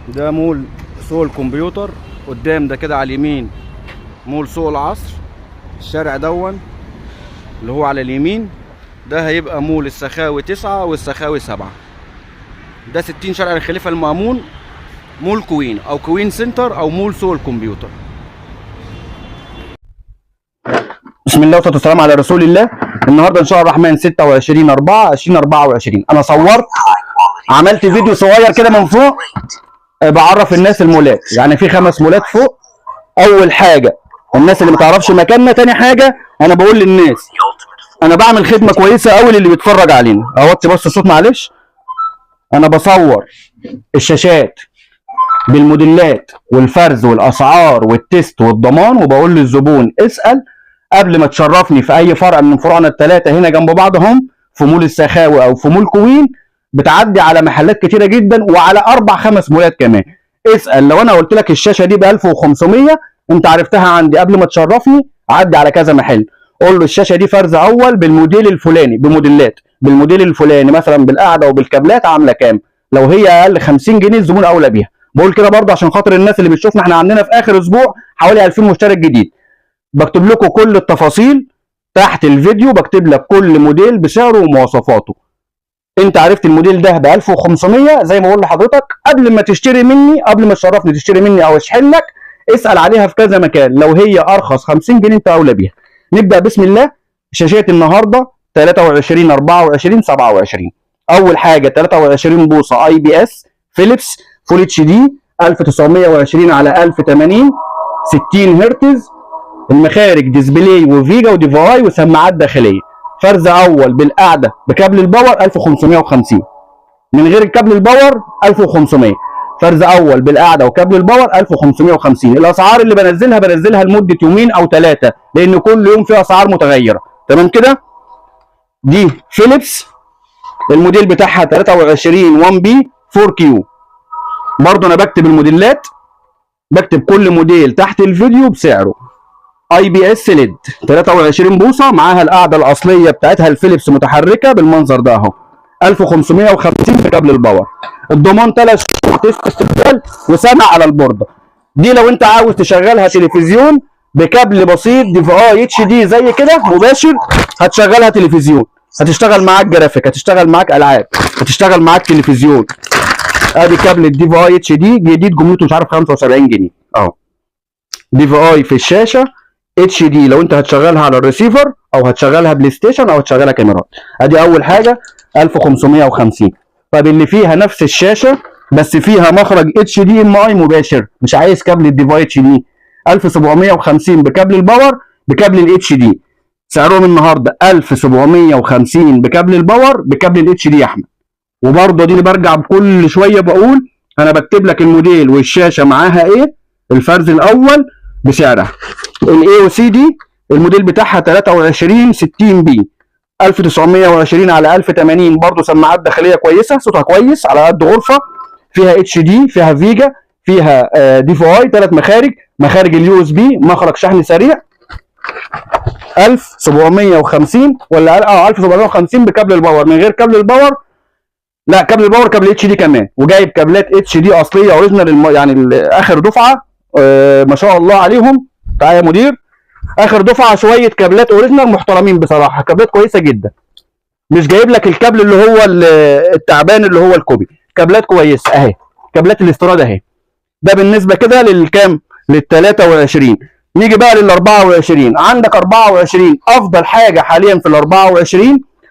ده مول سوق الكمبيوتر. قدام ده كده على اليمين مول سوق العصر. الشارع دون اللي هو على اليمين ده هيبقى مول السخاوي 9 والسخاوي 7. ده 60 شارع الخليفة المأمون، مول كوين او كوين سنتر او مول سوق الكمبيوتر. بسم الله والصلاه والسلام على رسول الله. النهارده ان شاء الله الرحمن 26/4/2024 انا صورت عملت فيديو صغير كده من فوق بعرف الناس المولات. يعني في 5 مولات فوق. اول حاجه الناس اللي ما تعرفش مكاننا، تاني حاجه انا بقول للناس انا بعمل خدمه كويسه قوي للي بيتفرج علينا. اهوت بص الصوت معلش. انا بصور الشاشات بالموديلات والفرز والاسعار والتست والضمان، وبقول للزبون اسال قبل ما تشرفني في اي فرع من فروعنا ال3 هنا جنب بعضهم في مول السخاوي او في مول كوين. بتعدي على محلات كتيره جدا وعلى 4-5 مولات كمان. اسال لو انا قلت لك الشاشه دي ب 1500 انت عرفتها عندي قبل ما تشرفني. عدي على كذا محل قول له الشاشه دي فرز اول بالموديل الفلاني، بموديلات بالموديل الفلاني مثلا بالقعده وبالكابلات عامله كام. لو هي اقل 50 جنيه الزبون اولى بيها. بقول كده برضه عشان خاطر الناس اللي بتشوفنا. احنا عندنا في اخر اسبوع حوالي 2000 مشترك جديد. بكتب لكم كل التفاصيل تحت الفيديو، بكتب لك كل موديل بسعره ومواصفاته. انت عرفت الموديل ده ب 1500 زي ما بقول لحضرتك، قبل ما تشتري مني، قبل ما تشرفني تشتري مني او اشحن لك، اسال عليها في كذا مكان. لو هي ارخص 50 جنيه انت اولى بيها. نبدا بسم الله. شاشات النهارده 23/24/27. اول حاجه 23 بوصه اي بي اس فيليبس فول اتش دي 1920 على 1080 60 هرتز. المخارج ديسبلاي وفيجا وديفاي وسماعات داخليه. فرز اول بالقعده بكابل الباور 1550. من غير الكابل الباور 1500. فرز اول بالقعده وكابل الباور 1550. الاسعار اللي بنزلها لمده يومين او 3 لان كل يوم في اسعار متغيره. تمام كده. دي فيليبس الموديل بتاعها 23 1 بي 4 كيو. برضه انا بكتب الموديلات، بكتب كل موديل تحت الفيديو بسعره. اي بي اس ليد 23 بوصه معاها القاعده الاصليه بتاعتها الفيليبس متحركه بالمنظر ده اهو 1550 بكابل الباور. الضمان 3 شهور تيست استبدال وسنه على البورده. دي لو انت عاوز تشغلها تلفزيون بكابل بسيط دي في اي اتش دي زي كده مباشر، هتشغلها تلفزيون، هتشتغل معاك جرافيك، هتشتغل معاك العاب، هتشتغل معاك تلفزيون. ادي كابل الدي في اي اتش دي جديد جملته مش عارف 75 جنيه اهو. دي في اي في الشاشه اتش دي لو انت هتشغلها على الريسيفر او هتشغلها بلاي ستيشن او هتشغلها كاميرات. ادي اول حاجه 1550. طب اللي فيها نفس الشاشه بس فيها مخرج اتش دي ام اي مباشر، مش عايز كابل الديفاي اتش دي 1750 بكابل الباور بكابل الاتش دي. سعرهم النهارده 1750 بكابل الباور بكابل الاتش دي يا احمد. وبرضه دي اللي برجع كل شويه بقول انا بكتب لك الموديل والشاشه معاها ايه، الفرز الاول بسعرها. الاي او سي دي الموديل بتاعها 23 60 بي 1920 على 1080. برضه سماعات داخليه كويسه، صوتها كويس على قد غرفه. فيها اتش دي، فيها فيجا، فيها دي في اي 3 مخارج اليو اس بي، مخرج شحن سريع. 1750 ولا 1750 بكابل الباور. من غير كابل الباور لا كابل الباور كابل اتش دي كمان، وجايب كابلات اتش دي اصليه اوريجينال يعني اخر دفعه. ما شاء الله عليهم. تعالى يا مدير. اخر دفعه شويه كابلات اوريجينال محترمين بصراحه، كابلات كويسه جدا. مش جايب لك الكابل اللي هو التعبان اللي هو الكوبي، كابلات كويسه اهي، كابلات الاستيراد اهي. ده بالنسبه كده للكام؟ لل23. نيجي بقى لل24. عندك 24 افضل حاجه حاليا في ال24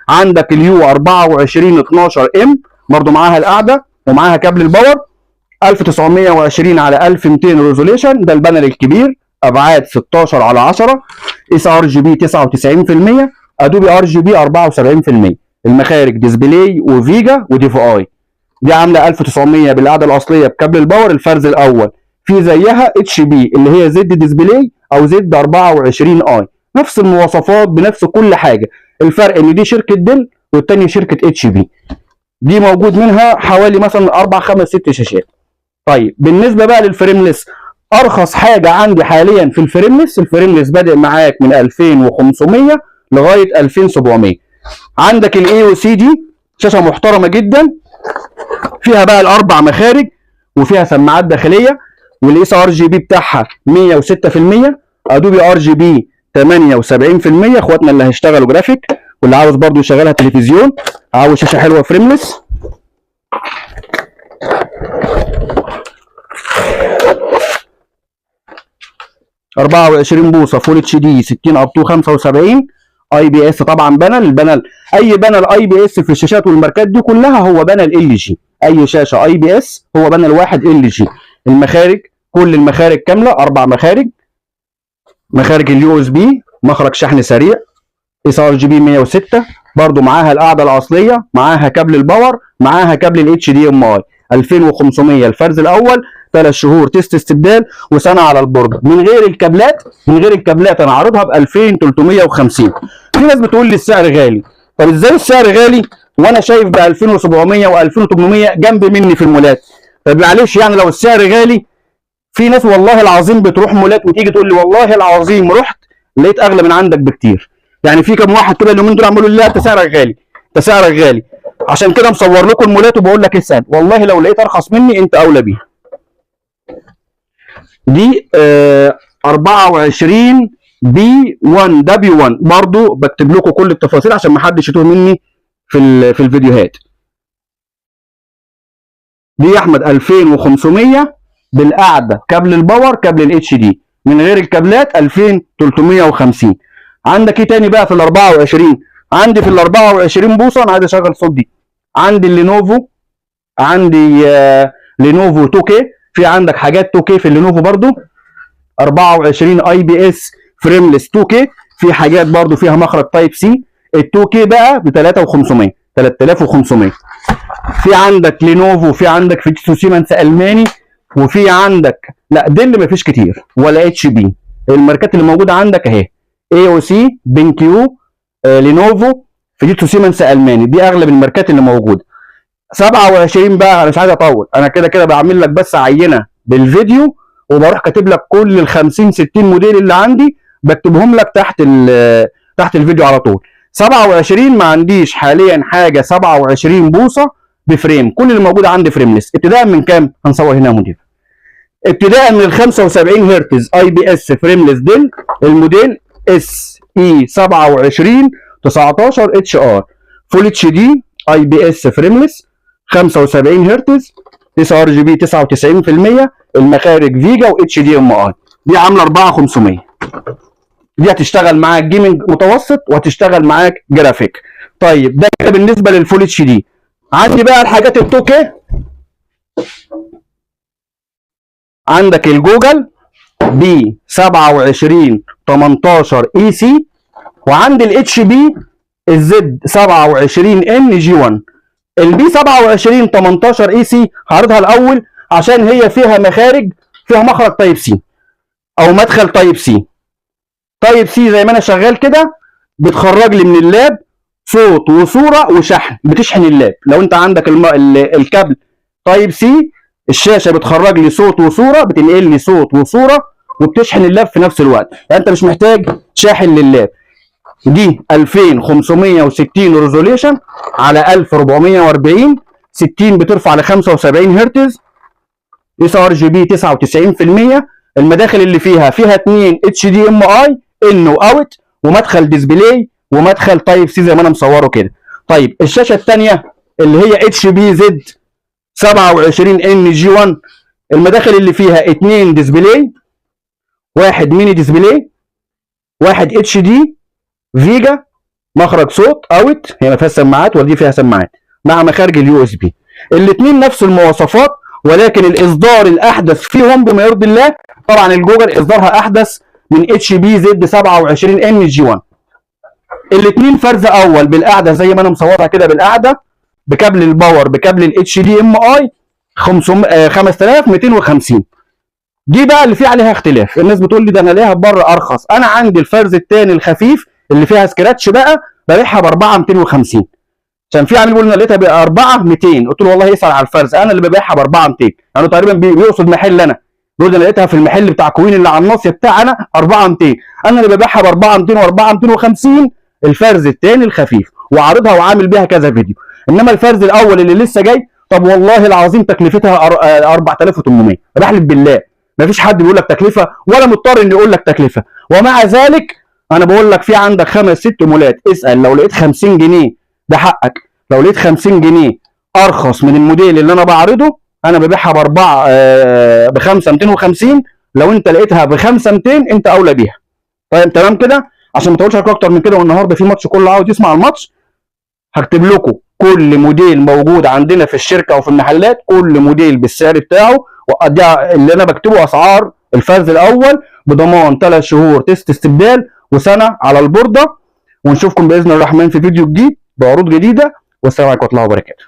عندك اليو 24 12 ام برضو معاها القاعده ومعاها كابل الباور 1920 على 1200 ريزوليشن. ده البانل الكبير، ابعاد 16 على 10، اس ار جي بي 99%، ادوبي ار جي بي 74%. المخارج ديسبلاي وفيجا ودي في اي. دي عامله 1900 بالقاعده الاصليه بكابل الباور الفرز الاول. في زيها اتش بي اللي هي زد ديسبلاي او زد 24 اي، نفس المواصفات بنفس كل حاجه. الفرق ان دي شركه ديل والثانيه شركه اتش بي. دي موجود منها حوالي مثلا 4 5 6 شاشات. طيب بالنسبه بقى للفريمليس، ارخص حاجه عندي حاليا في الفريمليس بادئ معاك من 2500 لغايه 2700. عندك الاي او سي دي شاشه محترمه جدا، فيها بقى ال4 مخارج وفيها سماعات داخليه، والاس ار جي بي بتاعها 106%، ادوبي ار جي بي 78%. اخواتنا اللي هيشتغلوا جرافيك واللي عاوز برضو يشغلها تلفزيون، عاوز شاشه حلوه فريملس. ب 24 بوصه فول اتش دي 60 اب تو 75 اي بي اس. طبعا البانل اي بانل اي بي اس في الشاشات والماركات دي كلها هو بانل ال جي. اي شاشه اي بي اس هو بانل واحد ال جي. المخارج كل المخارج كامله، 4 مخارج. مخارج اليو اس بي، مخرج شحن سريع، اس ار جي بي 106، برضو معاها القاعده الاصليه، معاها كابل الباور، معاها كابل الاتش دي ام اي. 2500 الفرز الاول، 3 شهور تيست استبدال، وسنه على البرج. من غير الكابلات انا عارضها ب 2350. في ناس بتقول لي السعر غالي. طب ازاي السعر غالي وانا شايف ب 2700 و2800 جنب مني في المولات؟ طب معلش يعني لو السعر غالي، في ناس والله العظيم بتروح مولات وتيجي تقول لي والله العظيم رحت لقيت اغلى من عندك بكتير. يعني في كام واحد كده اليومين دول عمالوا لا انت سعرك غالي، انت سعرك غالي. عشان كده مصور لكم المولات وبقول لك اسال، والله لو لقيت ارخص مني انت اولى بيها. دي 24 بي 1 دبليو 1، برضو بكتب لكم كل التفاصيل عشان ما حدش يتوه مني في الفيديوهات. دي يا احمد 2500 بالقعده، كابل الباور، كابل الاتش دي. من غير الكابلات 2350. عندك ايه تاني بقى في ال 24؟ عندي في ال 24 بوصه، انا عايز اشغل صوت دي. عندي اللينوفو، عندي لينوفو 2K. في عندك حاجات 2K في اللينوفو برضو. 24 اي بي اس فريملس 2K. في حاجات برضو فيها مخرج تايب سي. ال 2K بقى ب 3500. في عندك لينوفو، في عندك فيجيتسو سيمنز الماني، وفي عندك لا ديل مفيش كتير، ولا اتش بي. الماركات اللي موجوده عندك اهي: اي او سي، بنكيو، لينوفو، فيجيتسو سيمنز الماني. دي اغلب الماركات اللي موجوده. 27 بقى انا مش عايز اطول، انا كده بعمل لك بس عينه بالفيديو، وبروح كاتب لك كل ال 50 60 موديل اللي عندي، بكتبهم لك تحت الفيديو على طول. 27 ما عنديش حاليا حاجه 27 بوصه بفريم، كل اللي موجود عندي فريملس. ابتداء من كام؟ هنصور هنا يا مدير. ابتداء من ال 75 هرتز اي بي اس فريملس ديل، الموديل اس اي 27 19 اتش ار فول اتش دي اي بي اس فريملس 75 هرتز، اس ار جي بي 99%، المخارج فيجا واتش دي ام اي. دي عامله 4500. دي هتشتغل معاك جيمنج متوسط وهتشتغل معاك جرافيك. طيب ده كده بالنسبه للفول اتش دي. عندي بقى الحاجات ال 2K. عندك الجوجل بي 27 18 اي سي، وعندي الاتش بي الزد 27 ان جي 1. البي 27 18 اي سي هعرضها الاول عشان هي فيها مخرج تايب سي او مدخل تايب سي. تايب سي زي ما انا شغال كده بتخرج لي من اللاب صوت وصوره وشحن، بتشحن اللاب. لو انت عندك الكابل تايب سي، الشاشه بتخرج لي صوت وصوره، بتنقل لي صوت وصوره وبتشحن اللاب في نفس الوقت، يعني انت مش محتاج شاحن لللاب. دي 2560 ريزوليشن على 1440، 60 بترفع ل 75 هرتز، اس ار جي بي 99%. المداخل اللي فيها 2 اتش دي ام اي ان واوت، ومدخل ديسبلاي، ومدخل تايب سي زي ما انا مصوره كده. طيب الشاشه الثانيه اللي هي اتش بي زد 27 ان جي 1، المداخل اللي فيها 2 ديسبلاي، واحد ميني ديسبلاي، واحد اتش دي فيجا، مخرج صوت اوت، هي ما فيهاش سماعات ودي فيها سماعات، مع مخارج اليو اس بي. الاثنين نفس المواصفات، ولكن الاصدار الاحدث فيهم بما يرضي الله. طبعا الجوجل اصدارها احدث من اتش بي زد 27 ان جي 1. الاثنين فرز اول بالقاعده زي ما انا مصورها كده بالقاعده، بكابل الباور، بكابل الاتش دي ام اي 5250. دي بقى اللي فيه عليها اختلاف. الناس بتقول لي ده انا ليها بره ارخص. انا عندي الفرز الثاني الخفيف اللي فيها سكراتش بقى ببيعها ب 4250. عشان في عامل بيقول انا لقيتها ب 4200، قلت له والله اسال على الفرز، انا اللي ببيعها ب 4200. يعني تقريبا بيقصد محل، انا بيقول انا لقيتها في المحل بتاع كوين اللي على الناصيه بتاعنا 4200، انا اللي ببيعها ب 4200 و4250 الفرز الثاني الخفيف، وعارضها وعامل بيها كذا فيديو. انما الفرز الاول اللي لسه جاي طب والله العظيم تكلفتها 4800، بحلف بالله ما فيش حد بيقول لك تكلفه ولا مضطر انه يقول لك تكلفه. ومع ذلك انا بقول لك في عندك 5 6 مولات، اسال لو لقيت 50 جنيه ده حقك، لو لقيت 50 جنيه ارخص من الموديل اللي انا بعرضه انا ببيعها باربعه ب 5 250، لو انت لقيتها ب 5 200 انت اولى بيها. طيب تمام كده، عشان ما اطولش عليكم اكتر من كده، والنهارده في ماتش كله عاوز يسمع الماتش. هكتب لكم كل موديل موجود عندنا في الشركه وفي المحلات، كل موديل بالسعر بتاعه، وده اللي انا بكتبه اسعار الفرز الاول بضمان 3 شهور تيست استبدال وسنه على البورده. ونشوفكم باذن الرحمن في فيديو جديد بعروض جديده، والسلام عليكم ورحمه الله وبركاته.